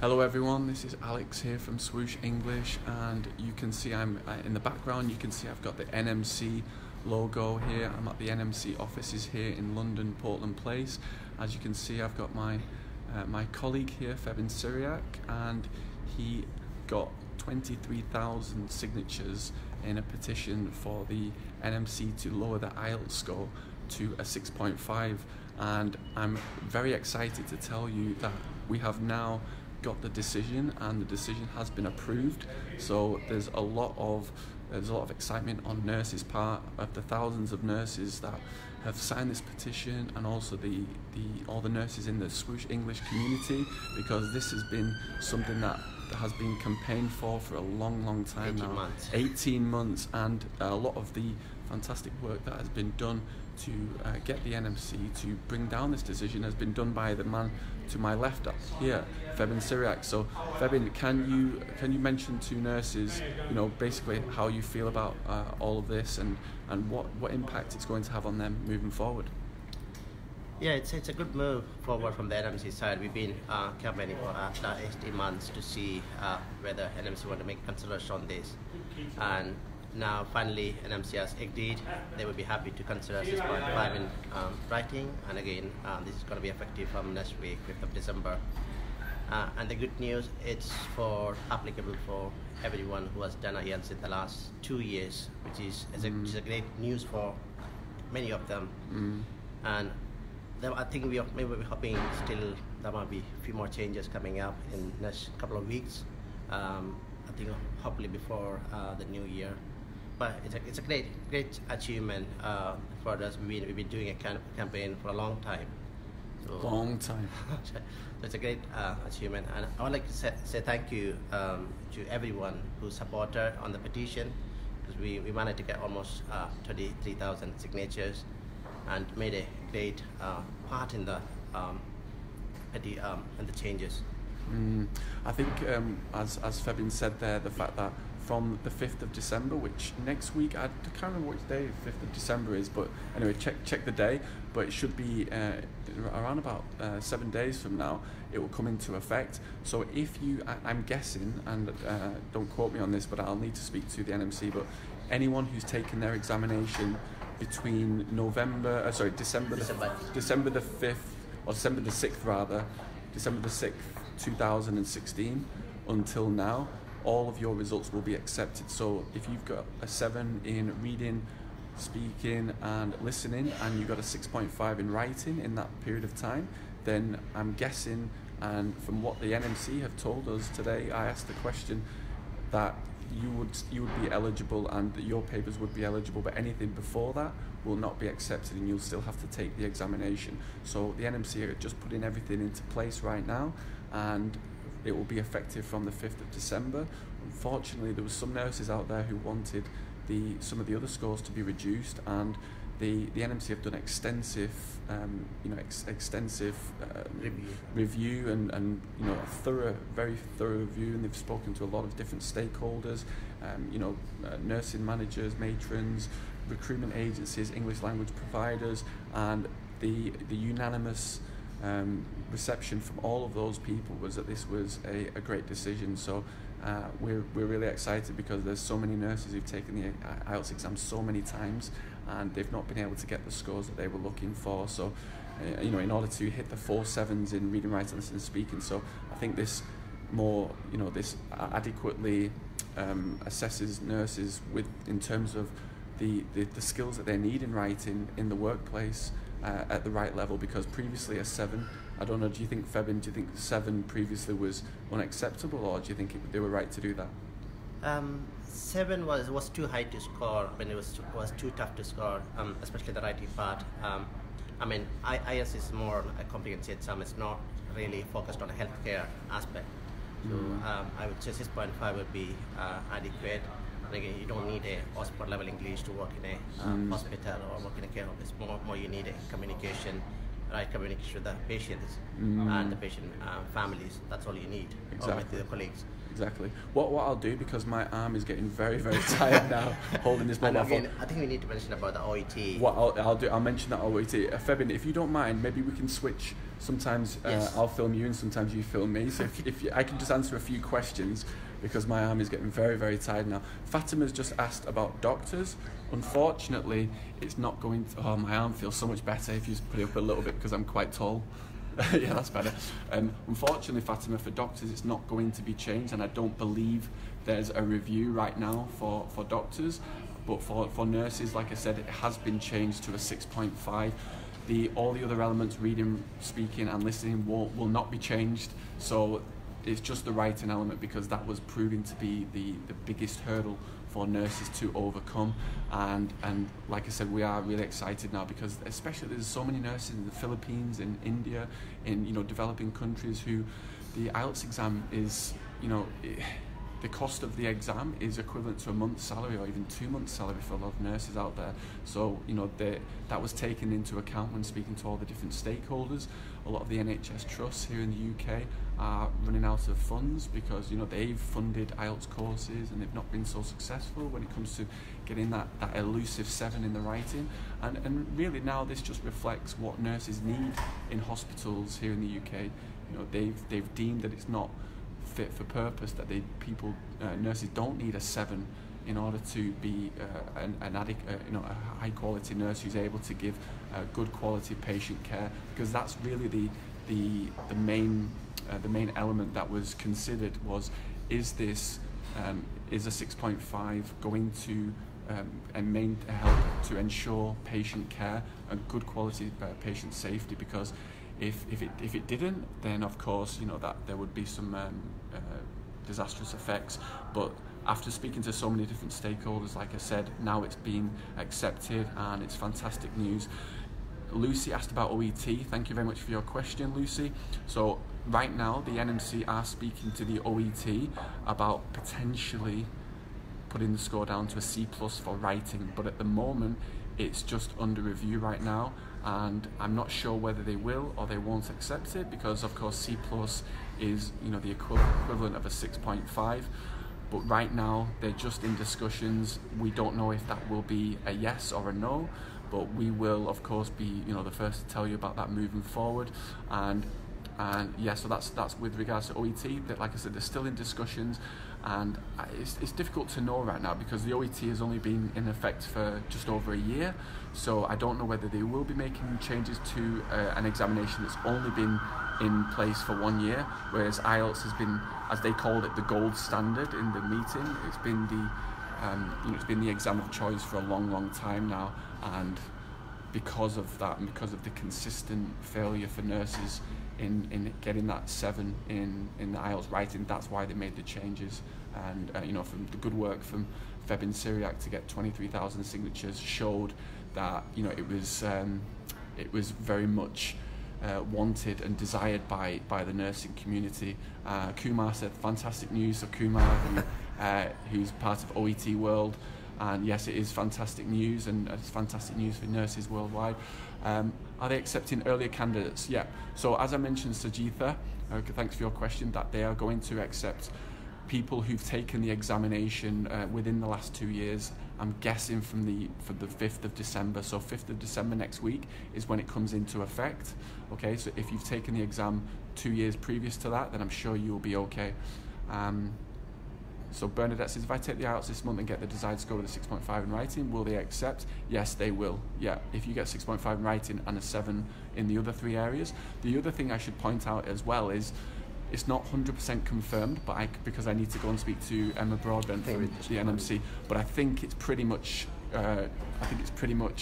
Hello everyone, this is Alex here from Swoosh English, and you can see I'm in the background, you can see I've got the NMC logo here. I'm at the NMC offices here in London, Portland Place. As you can see, I've got my colleague here, Febin Syriac, and he got 23,000 signatures in a petition for the NMC to lower the IELTS score to a 6.5, and I'm very excited to tell you that we have now got the decision, and the decision has been approved. So there's a lot of excitement on nurses' part, of the thousands of nurses that have signed this petition, and also all the nurses in the Swoosh English community, because this has been something that has been campaigned for a long time 18 now. months. 18 months, and a lot of the fantastic work that has been done to get the NMC to bring down this decision has been done by the man to my left up here, Febin Syriac. So Febin, can you mention to nurses, basically how you feel about all of this, and what impact it's going to have on them moving forward? Yeah, it's a good move forward from the NMC side. We've been campaigning for 18 months to see whether NMC want to make consideration on this, and now finally NMC has agreed. They will be happy to consider 6.5 in writing, and again this is going to be effective from next week, 5th of December. And the good news, it's applicable for everyone who has done IELTS in the last 2 years, which is a great news for many of them. And I think we're hoping still there might be a few more changes coming up in the next couple of weeks. I think hopefully before the new year. But it's a great achievement for us. We've been doing a campaign for a long time. Long time. So it's a great achievement, and I would like to say thank you to everyone who supported on the petition, because we managed to get almost 33,000 signatures and made a great part in the changes. I think as Febin said there, the fact that from the 5th of December, which next week, I can't remember which day 5th of December is, but anyway, check the day, but it should be around about 7 days from now, it will come into effect. So if I'm guessing, and don't quote me on this, but I'll need to speak to the NMC, but anyone who's taken their examination between December the 5th, or December the 6th rather, December the 6th, 2016 until now, all of your results will be accepted. So if you've got a 7 in reading, speaking and listening, and you got a 6.5 in writing in that period of time, then I'm guessing, and from what the NMC have told us today, I asked the question that you would be eligible and that your papers would be eligible, but anything before that will not be accepted, and you'll still have to take the examination. So the NMC are just putting everything into place right now, and it will be effective from the 5th of December. Unfortunately, there was some nurses out there who wanted some of the other scores to be reduced, and the NMC have done extensive review and a very thorough review, and they've spoken to a lot of different stakeholders, nursing managers, matrons, recruitment agencies, English language providers, and the unanimous reception from all of those people was that this was a great decision. So we're really excited, because there's so many nurses who've taken the IELTS exam so many times, and they've not been able to get the scores that they were looking for. So in order to hit the 4 7s in reading, writing, listening and speaking, so I think this this adequately assesses nurses in terms of the skills that they need in writing in the workplace at the right level, because previously a 7, I don't know, do you think, Febin, 7 previously was unacceptable, or do you think they were right to do that? 7 was too high to score. I mean, it was too tough to score, especially the writing part. I mean, IELTS is more a comprehensive exam. It's not really focused on a healthcare aspect. So I would say 6.5 would be adequate. Again, you don't need a hospital level English to work in a hospital or work in a care home. It's more you need a communication with the patients and the patient families. That's all you need. Exactly. Or with the colleagues. Exactly. What I'll do, because my arm is getting very tired now holding this mobile phone. I think we need to mention about the OET. What I'll mention that OET. Febin, if you don't mind, maybe we can switch sometimes Yes. I'll film you and sometimes you film me. So I can just answer a few questions because my arm is getting very, very tired now. Fatima's just asked about doctors. Unfortunately, it's not going to... Oh, my arm feels so much better if you just put it up a little bit because I'm quite tall. Yeah, that's better. Unfortunately, Fatima, for doctors, it's not going to be changed, and I don't believe there's a review right now for doctors. But for nurses, like I said, it has been changed to a 6.5. All the other elements, reading, speaking and listening, will not be changed. So it's just the writing element, because that was proving to be the biggest hurdle for nurses to overcome. And like I said, we are really excited now, because especially there's so many nurses in the Philippines, in India, in developing countries, who the IELTS exam is, the cost of the exam is equivalent to a month's salary or even 2 months' salary for a lot of nurses out there. So, that was taken into account when speaking to all the different stakeholders. A lot of the NHS trusts here in the UK are running out of funds because, they've funded IELTS courses and they've not been so successful when it comes to getting that elusive 7 in the writing. And really now this just reflects what nurses need in hospitals here in the UK. They've deemed that it's not fit for purpose, that nurses don't need a 7 in order to be a high quality nurse who's able to give good quality patient care, because that's really the main element that was considered was, is a 6.5 going to help to ensure patient care and good quality patient safety? Because if it didn't, then of course that there would be some disastrous effects. But after speaking to so many different stakeholders, like I said, now it's been accepted and it's fantastic news. Lucy asked about OET. Thank you very much for your question, Lucy. So right now the NMC are speaking to the OET about potentially putting the score down to a C+ for writing, but at the moment it's just under review right now, and I'm not sure whether they will or they won't accept it, because of course C+ is the equivalent of a 6.5. But right now they're just in discussions. We don't know if that will be a yes or a no, but we will of course be the first to tell you about that moving forward. And yeah, so that's with regards to OET. That, like I said, they're still in discussions, and it's difficult to know right now because the OET has only been in effect for just over a year. So I don't know whether they will be making changes to an examination that's only been in place for 1 year, whereas IELTS has been, as they called it, the gold standard in the meeting. It's been the exam of choice for a long time now, and because of that, and because of the consistent failure for nurses in getting that 7 in the IELTS writing, that's why they made the changes. And from the good work from Febin Syriac to get 23,000 signatures showed that it was very much wanted and desired by the nursing community. Kumar said fantastic news. So Kumar, who's part of OET World, and yes, it is fantastic news, and it's fantastic news for nurses worldwide. Are they accepting earlier candidates? Yeah. So as I mentioned, Sajitha, thanks for your question, that they are going to accept people who've taken the examination within the last 2 years. I'm guessing from the 5th of December. So 5th of December next week is when it comes into effect. Okay, so if you've taken the exam 2 years previous to that, then I'm sure you'll be okay. So Bernadette says, if I take the IELTS this month and get the desired score with a 6.5 in writing, will they accept? Yes, they will. Yeah, if you get 6.5 in writing and a 7 in the other 3 areas. The other thing I should point out as well is, it's not 100% confirmed, but because I need to go and speak to Emma Broadbent from the NMC. But I think it's pretty much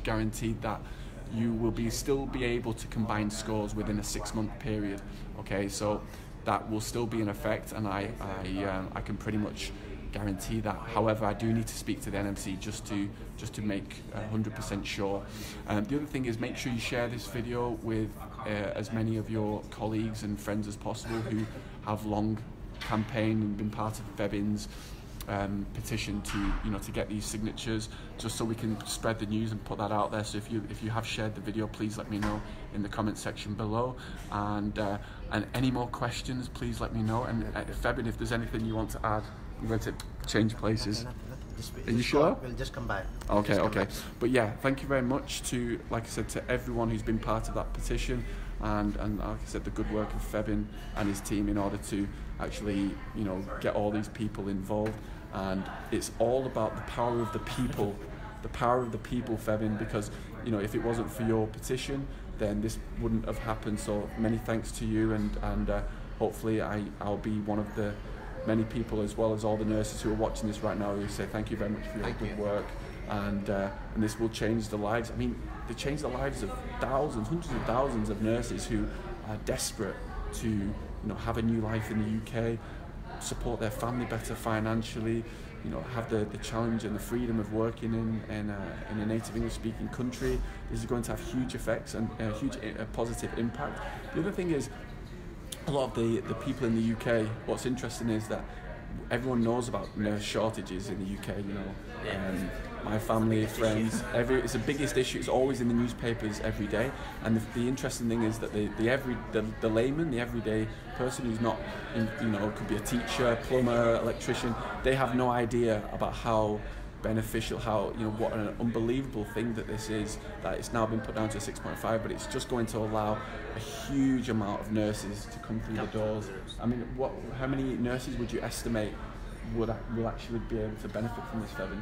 guaranteed that you will still be able to combine scores within a 6-month period. Okay, so that will still be in effect, and I can pretty much guarantee that. However, I do need to speak to the NMC just to make 100% sure. The other thing is, make sure you share this video with as many of your colleagues and friends as possible who have long campaigned and been part of Febin's petition to get these signatures, just so we can spread the news and put that out there. So if you have shared the video, please let me know in the comment section below, and any more questions, please let me know. And Febin, if there's anything you want to add, I'm going to change places. Are you sure? We'll just come back. Okay. But yeah, thank you very much to, like I said, to everyone who's been part of that petition. and like I said, the good work of Febin and his team in order to actually, you know, get all these people involved. And it's all about the power of the people, Febin, because, you know, if it wasn't for your petition, then this wouldn't have happened. So many thanks to you, and hopefully I'll be one of the many people, as well as all the nurses who are watching this right now, who say thank you very much for your good work, and this will change the lives. I mean, they change the lives of thousands, hundreds of thousands of nurses who are desperate to, you know, have a new life in the UK, support their family better financially, you know, have the challenge and the freedom of working in a native English speaking country. This is going to have huge effects and a huge positive impact. The other thing is, a lot of the people in the UK, what's interesting is that everyone knows about nurse shortages in the UK, you know. My family, friends, it's the biggest issue. It's always in the newspapers every day. And the interesting thing is that the layman, the everyday person who's not, you know, could be a teacher, plumber, electrician, they have no idea about how beneficial, how, you know, what an unbelievable thing that this is, that it's now been put down to 6.5, but it's just going to allow a huge amount of nurses to come through the doors. I mean, how many nurses would you estimate will actually be able to benefit from this, Febin?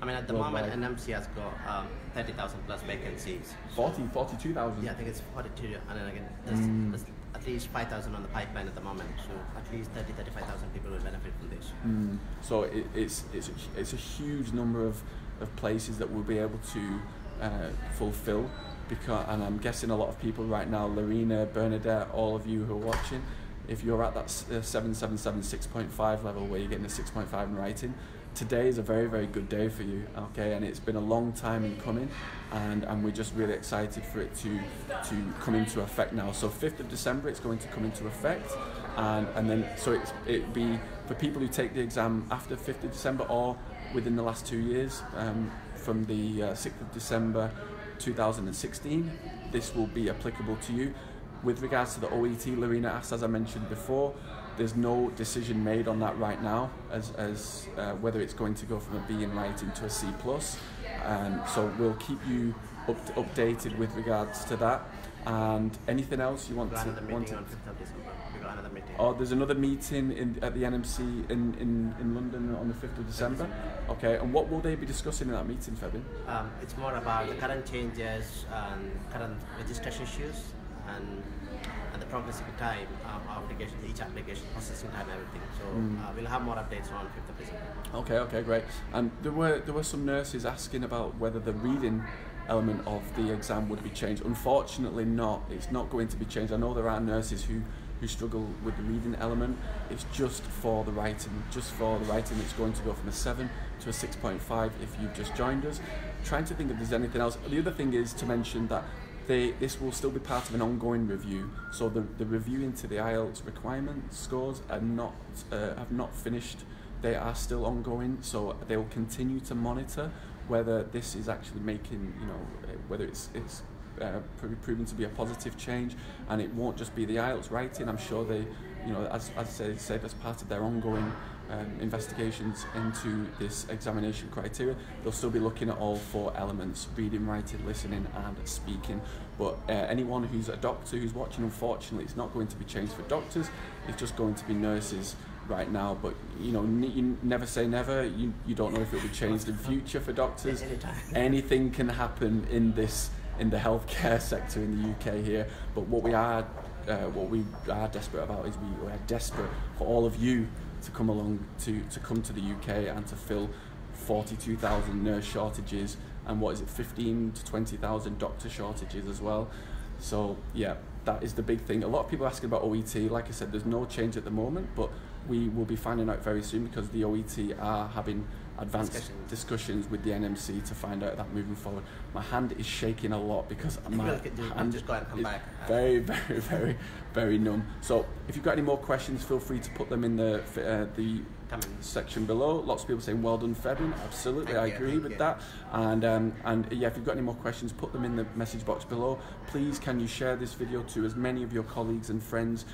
I mean, at the moment, NMC has got 30,000 plus vacancies. 42,000? Yeah, I think it's 42, and then again, there's at least 5,000 on the pipeline at the moment, so at least 35,000 people will benefit from this. So it's a huge number of places that we'll be able to fulfill, and I'm guessing a lot of people right now, Lorena, Bernadette, all of you who are watching, if you're at that 777 6.5 level where you're getting a 6.5 in writing, today is a very, very good day for you, okay? And it's been a long time in coming, and we're just really excited for it to come into effect now. So 5th of December it's going to come into effect, and then so it'd be for people who take the exam after 5th of December or within the last 2 years, from the 6th of December 2016, this will be applicable to you. With regards to the OET, Lorena asked, as I mentioned before, there's no decision made on that right now, as whether it's going to go from a B in writing to a C+. So we'll keep you updated with regards to that. And anything else you want to? On 5th of December. We got another meeting. Oh, there's another meeting at the NMC in London on the 5th of December. Okay, and what will they be discussing in that meeting, Febin? It's more about the current changes and current registration issues, and the progressing time of application, each application, processing time, everything. So we'll have more updates on 5th of December. Okay, great. And there were some nurses asking about whether the reading element of the exam would be changed. Unfortunately not. It's not going to be changed. I know there are nurses who struggle with the reading element. It's just for the writing. It's going to go from a 7 to a 6.5 if you've just joined us. Trying to think if there's anything else. The other thing is to mention that this will still be part of an ongoing review. So the review into the IELTS requirement scores have not finished. They are still ongoing, so they will continue to monitor whether this is actually making, you know, whether it's proven to be a positive change, and it won't just be the IELTS writing. I'm sure they, you know, as I said, as part of their ongoing investigations into this examination criteria, they'll still be looking at all 4 elements: reading, writing, listening and speaking. But anyone who's a doctor who's watching, unfortunately it's not going to be changed for doctors, it's just going to be nurses right now. But you know, you never say never. You don't know if it will be changed in future for doctors. Anything can happen in the healthcare sector in the UK here. But what we are desperate about is we are desperate for all of you to come along, to come to the UK and to fill 42,000 nurse shortages, and what is it, 15 to 20,000 doctor shortages as well. So yeah, that is the big thing. A lot of people are asking about OET. Like I said, there's no change at the moment, but we will be finding out very soon, because the OET are having advanced discussions with the NMC to find out that moving forward. My hand is shaking a lot because my hand is very, very, very, very numb. So if you've got any more questions, feel free to put them in the section below. Lots of people saying well done, Febin. Absolutely, I agree with that. And yeah, if you've got any more questions, put them in the message box below. Please, can you share this video to as many of your colleagues and friends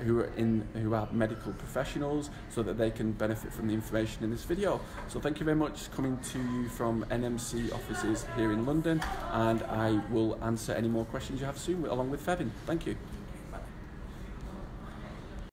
who are medical professionals, so that they can benefit from the information in this video. So thank you very much, coming to you from NMC offices here in London, and I will answer any more questions you have soon along with Febin. Thank you.